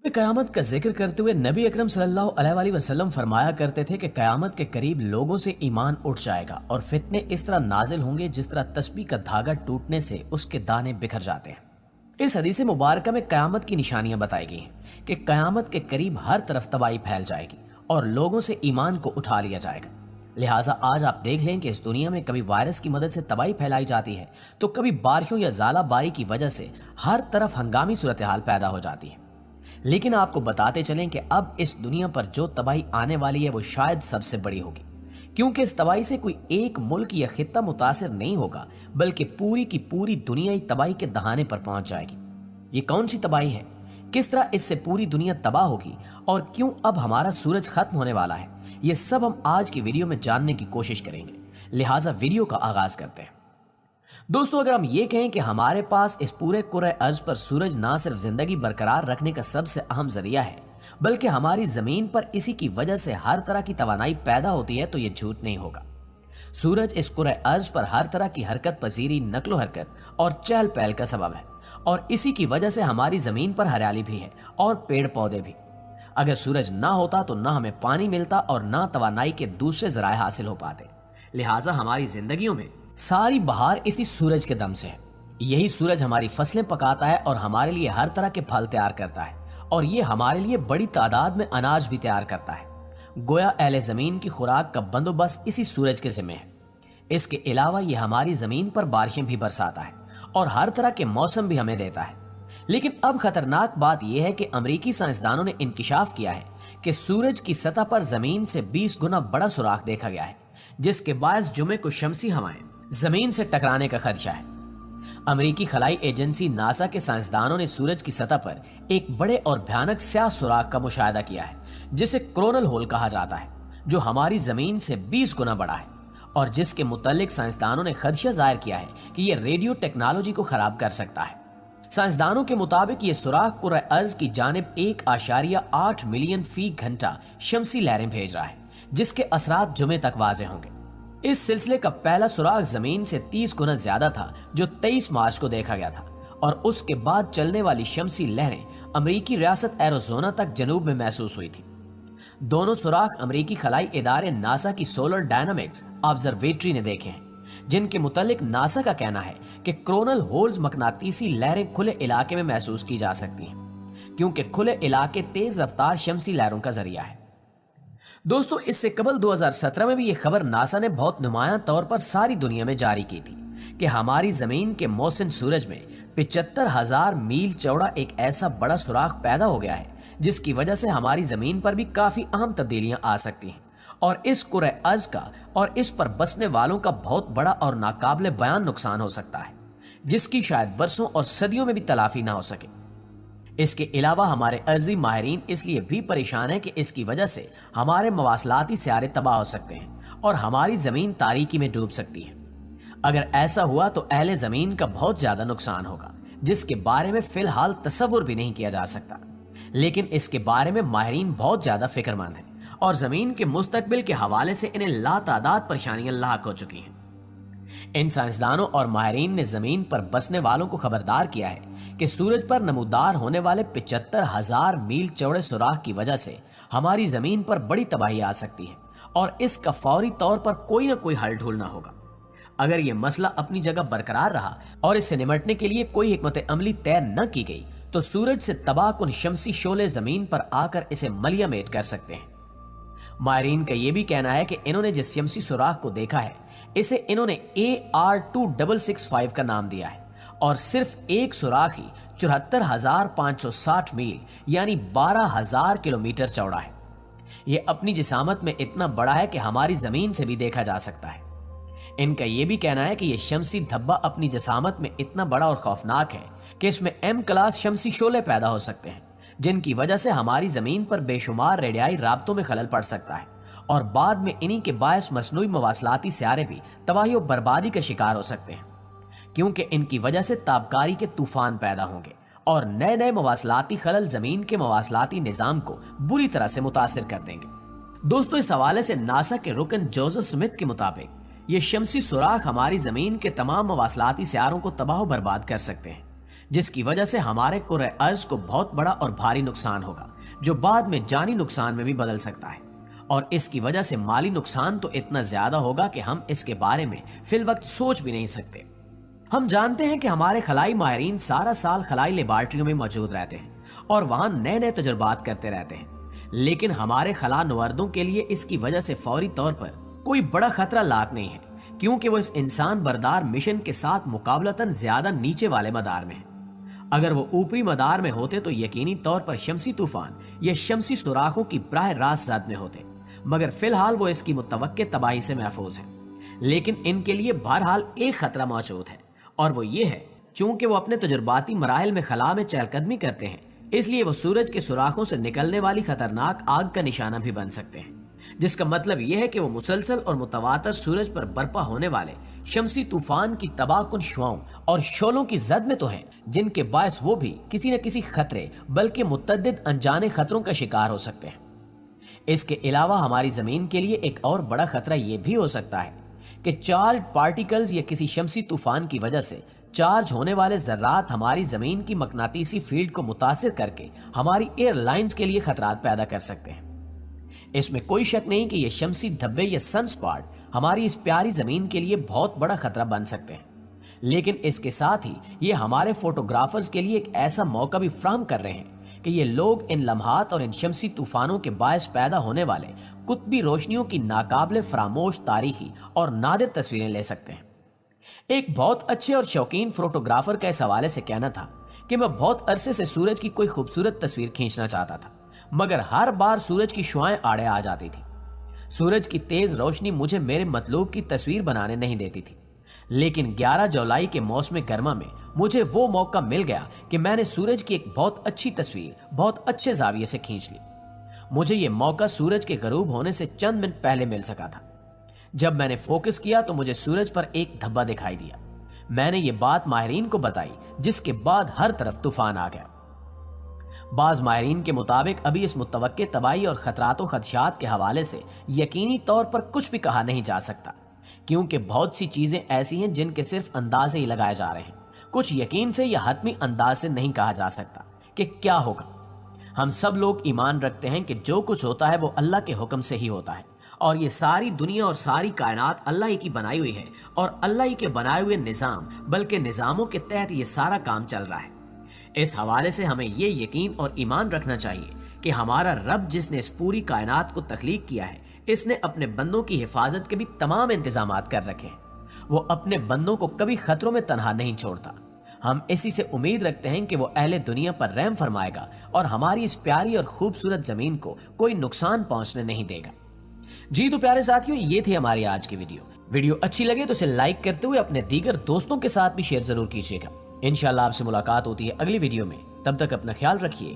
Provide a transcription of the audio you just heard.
कयामत का जिक्र करते हुए नबी अकरम सल्लल्लाहु अलैहि वसल्लम फरमाया करते थे कि कयामत के करीब लोगों से ईमान उठ जाएगा और फितने इस तरह नाजिल होंगे जिस तरह तस्बीह का धागा टूटने से उसके दाने बिखर जाते हैं। इस हदीस मुबारक में कयामत की निशानियां बताई गई हैं कि कयामत के करीब हर तरफ तबाही फैल जाएगी और लोगों से ईमान को उठा लिया जाएगा। लिहाजा आज आप देख लें कि इस दुनिया में कभी वायरस की मदद से तबाही फैलाई जाती है तो कभी बारिशों या ज़ाला बारी की वजह से हर तरफ हंगामी सूरत हाल पैदा हो जाती है। लेकिन आपको बताते चलें कि अब इस दुनिया पर जो तबाही आने वाली है वो शायद सबसे बड़ी होगी, क्योंकि इस तबाही से कोई एक मुल्क या खित्ता मुतासिर नहीं होगा बल्कि पूरी की पूरी दुनिया ही तबाही के दहाने पर पहुंच जाएगी। ये कौन सी तबाही है, किस तरह इससे पूरी दुनिया तबाह होगी और क्यों अब हमारा सूरज खत्म होने वाला है, ये सब हम आज की वीडियो में जानने की कोशिश करेंगे। लिहाजा वीडियो का आगाज करते हैं। दोस्तों, अगर हम ये कहें कि हमारे पास इस पूरे कुरे अर्ज पर सूरज ना सिर्फ जिंदगी बरकरार रखने का सबसे अहम जरिया है बल्कि हमारी जमीन पर इसी की वजह से हर तरह की तवानाई पैदा होती है तो ये झूठ नहीं होगा। सूरज इस कुरे अर्ज पर हर तरह की हरकत पजीरी, नकलो हरकत और चहल पहल का सबब है और इसी की वजह से हमारी जमीन पर हरियाली भी है और पेड़ पौधे भी। अगर सूरज ना होता तो ना हमें पानी मिलता और ना तवानाई के दूसरे जराए हासिल हो पाते। लिहाजा हमारी जिंदगियों में सारी बहार इसी सूरज के दम से है। यही सूरज हमारी फसलें पकाता है और हमारे लिए हर तरह के फल तैयार करता है और ये हमारे लिए बड़ी तादाद में अनाज भी तैयार करता है। गोया अहले जमीन की खुराक का बंदोबस्त इसी सूरज के जिम्मे है। इसके अलावा ये हमारी जमीन पर बारिशें भी बरसाता है और हर तरह के मौसम भी हमें देता है। लेकिन अब खतरनाक बात यह है कि अमरीकी साइंसदानों ने इंकिशाफ किया है कि सूरज की सतह पर जमीन से 20 गुना बड़ा सुराख देखा गया है, जिसके बायस जुमे को शमसी हवाएं जमीन से टकराने का खदशा है। अमेरिकी खलाई एजेंसी नासा के साइंसदानों ने सूरज की सतह पर एक बड़े और भयानक स्याह सुराख का मुशाहिदा किया है जिसे कोरोनल होल कहा जाता है, जो हमारी जमीन से 20 गुना बड़ा है और जिसके मुतालिक साइंसदानों ने खदशा जाहिर किया है कि यह रेडियो टेक्नोलॉजी को खराब कर सकता है। साइंसदानों के मुताबिक ये सुराख कुर्रा अर्ज की जानिब 1.8 मिलियन फी घंटा शमसी लहरें भेज रहा है, जिसके असरात जुमे तक वाजे होंगे। इस सिलसिले का पहला सुराग जमीन से 30 गुना ज्यादा था जो 23 मार्च को देखा गया था और उसके बाद चलने वाली शमसी लहरें अमेरिकी रियासत एरिज़ोना तक जनूब में महसूस हुई थी। दोनों सुराग अमेरिकी खलाई इदारे नासा की सोलर डायनामिक्स ऑब्जर्वेटरी ने देखे हैं, जिनके मुतालिक नासा का कहना है कि कोरोनल होल्स मकनातीसी लहरें खुले इलाके में महसूस की जा सकती हैं, क्योंकि खुले इलाके तेज रफ्तार शमसी लहरों का जरिया है। दोस्तों, इससे कबल 2017 में भी ये खबर नासा ने बहुत नुमायां तौर पर सारी दुनिया में जारी की थी कि हमारी जमीन के मौसम सूरज में 75,000 मील चौड़ा एक ऐसा बड़ा सुराख पैदा हो गया है जिसकी वजह से हमारी जमीन पर भी काफी अहम तब्दीलियां आ सकती हैं और इस कुरे अर्ज का और इस पर बसने वालों का बहुत बड़ा और नाकाबिले बयान नुकसान हो सकता है, जिसकी शायद बरसों और सदियों में भी तलाफी ना हो सके। इसके अलावा हमारे अर्जी माहिरीन इसलिए भी परेशान है कि इसकी वजह से हमारे मवासलाती सियारे तबाह हो सकते हैं और हमारी जमीन तारीकी में डूब सकती है। अगर ऐसा हुआ तो अहले जमीन का बहुत ज्यादा नुकसान होगा, जिसके बारे में फिलहाल तसव्वुर भी नहीं किया जा सकता। लेकिन इसके बारे में माहिरीन बहुत ज्यादा फिक्रमंद हैं और जमीन के मुस्तकबिल के हवाले से इन्हें लातादाद परेशानियां लाक हो चुकी हैं। इन साइंसदानों और माहिरीन ने जमीन पर बसने वालों को खबरदार किया है कि सूरज पर नमूदार होने वाले 75,000 मील चौड़े सुराख की वजह से हमारी जमीन पर बड़ी तबाही आ सकती है और इसका फौरी तौर पर कोई ना कोई हल ढूंढना होगा। अगर यह मसला अपनी जगह बरकरार रहा और इससे निपटने के लिए कोई हिकमत अमली तय न की गई तो सूरज से तबाहकुन शमसी शोले जमीन पर आकर इसे मलियामेट कर सकते हैं। माहिरीन का यह भी कहना है कि इन्होंने जिस शमसी सुराख को देखा है इसे इन्होंने AR2665 का नाम दिया है और सिर्फ एक सुराख ही 74,560 मील यानी 12,000 किलोमीटर चौड़ा है। यह अपनी जिसामत में इतना बड़ा है कि हमारी जमीन से भी देखा जा सकता है। इनका यह भी कहना है कि यह शमसी धब्बा अपनी जिसामत में इतना बड़ा और खौफनाक है कि इसमें M क्लास शमसी शोले पैदा हो सकते हैं, जिनकी वजह से हमारी जमीन पर बेशुमार रेडियाई राब्तों में खलल पड़ सकता है और बाद में इन्हीं के बायस मसनूई मवासलाती सियारे भी तबाही और बर्बादी का शिकार हो सकते हैं, क्योंकि इनकी वजह से ताबकारी के तूफान पैदा होंगे और नए नए मवासलाती खलल जमीन के मवासलाती निजाम को बुरी तरह से मुतासिर कर देंगे। दोस्तों, इस हवाले से नासा के रुकन जोसेफ स्मिथ के मुताबिक ये शमसी सुराख हमारी जमीन के तमाम मवासलाती सियारों को तबाह बर्बाद कर सकते हैं, जिसकी वजह से हमारे कुर्रे अर्ज को बहुत बड़ा और भारी नुकसान होगा, जो बाद में जानी नुकसान में भी बदल सकता है। और इसकी वजह से माली नुकसान तो इतना ज्यादा होगा कि हम इसके बारे में फिल वक्त सोच भी नहीं सकते। हम जानते हैं कि हमारे खलाई माहिरीन सारा साल खलाई लेबॉर्ट्रियों में मौजूद रहते हैं और वहां नए नए तजुर्बात करते रहते हैं, लेकिन हमारे खला नवर्दों के लिए इसकी वजह से फौरी तौर पर कोई बड़ा खतरा लाक नहीं है, क्योंकि वो इस इंसान बरदार मिशन के साथ मुकाबलतन ज्यादा नीचे वाले मदार में है। अगर वो ऊपरी मदार में होते तो यकीनी तौर पर शमसी तूफान या शमसी सुराखों की बराह रास्त जद में होते, मगर फिलहाल वो इसकी मुतवक्के तबाही से महफूज है। लेकिन इनके लिए बहरहाल एक खतरा मौजूद है, और वो ये है, चूंकि वो अपने तजुर्बाती मराहिल में खला में चहलकदमी करते हैं, इसलिए वो सूरज के सुराखों से निकलने वाली खतरनाक आग का निशाना भी बन सकते हैं, जिसका मतलब यह है कि वो मुसलसल और मुतवातर सूरज पर बर्पा होने वाले शमसी तूफान की तबाहकुन शुआओं और शोलों की जद में तो हैं, जिनके बायस वो भी किसी न किसी खतरे बल्कि मुतअद्दिद अनजाने खतरों का शिकार हो सकते हैं। इसके अलावा हमारी जमीन के लिए एक और बड़ा खतरा यह भी हो सकता है कि चार्ज पार्टिकल्स या किसी शमसी तूफान की वजह से चार्ज होने वाले जर्रात हमारी जमीन की मकनातीसी फील्ड को मुतासिर करके हमारी एयरलाइंस के लिए खतरात पैदा कर सकते हैं। इसमें कोई शक नहीं कि ये शमसी धब्बे या सनस्पॉट हमारी इस प्यारी जमीन के लिए बहुत बड़ा खतरा बन सकते हैं, लेकिन इसके साथ ही ये हमारे फोटोग्राफर्स के लिए एक ऐसा मौका भी फ्राहम कर रहे हैं कि ये लोग इन लम्हात और इन शमसी तूफानों के बायस पैदा होने वाले कुतबी रोशनियों की नाकाबिले फरामोश तारीखी और नादिर तस्वीरें ले सकते हैं। एक बहुत अच्छे और शौकीन फोटोग्राफर का इस हवाले से कहना था कि मैं बहुत अरसे से सूरज की कोई खूबसूरत तस्वीर खींचना चाहता था, मगर हर बार सूरज की शुआएं आड़े आ जाती थी। सूरज की तेज रोशनी मुझे मेरे मतलूब की तस्वीर बनाने नहीं देती थी, लेकिन 11 जुलाई के मौसम गर्मा में मुझे वो मौका मिल गया कि मैंने सूरज की एक बहुत अच्छी तस्वीर बहुत अच्छे जाविये से खींच ली। मुझे ये मौका सूरज के गरूब होने से चंद मिनट पहले मिल सका था। जब मैंने फोकस किया तो मुझे सूरज पर एक धब्बा दिखाई दिया। मैंने ये बात माहिरीन को बताई, जिसके बाद हर तरफ तूफान आ गया। बाज माहिरीन के मुताबिक अभी इस मुतवक्के तबाही और खतरातों खदशात के हवाले से यकीनी तौर पर कुछ भी कहा नहीं जा सकता, क्योंकि बहुत सी चीजें ऐसी हैं जिनके सिर्फ अंदाजे ही लगाए जा रहे हैं। कुछ यकीन से या हतमी अंदाज से नहीं कहा जा सकता कि क्या होगा। हम सब लोग ईमान रखते हैं कि जो कुछ होता है वो अल्लाह के हुक्म से ही होता है, और ये सारी दुनिया और सारी कायनात अल्लाह ही की बनाई हुई है और अल्लाह ही के बनाए हुए निज़ाम बल्कि निज़ामों के तहत ये सारा काम चल रहा है। इस हवाले से हमें ये यकीन और ईमान रखना चाहिए कि हमारा रब जिसने इस पूरी कायनात को तख्लीक किया है, इसने अपने बंदों की हिफाजत के भी तमाम इंतजामात कर रखे हैं। वो अपने बंदों को कभी खतरों में तनहा नहीं छोड़ता। हम इसी से उम्मीद रखते हैं कि वो अहले दुनिया पर रहम फरमाएगा और हमारी इस प्यारी और खूबसूरत जमीन को कोई नुकसान पहुंचने नहीं देगा। जी तो प्यारे साथियों, ये थी हमारी आज की वीडियो अच्छी लगे तो इसे लाइक करते हुए अपने दीगर दोस्तों के साथ भी शेयर जरूर कीजिएगा। इंशाल्लाह आपसे मुलाकात होती है अगली वीडियो में। तब तक अपना ख्याल रखिए।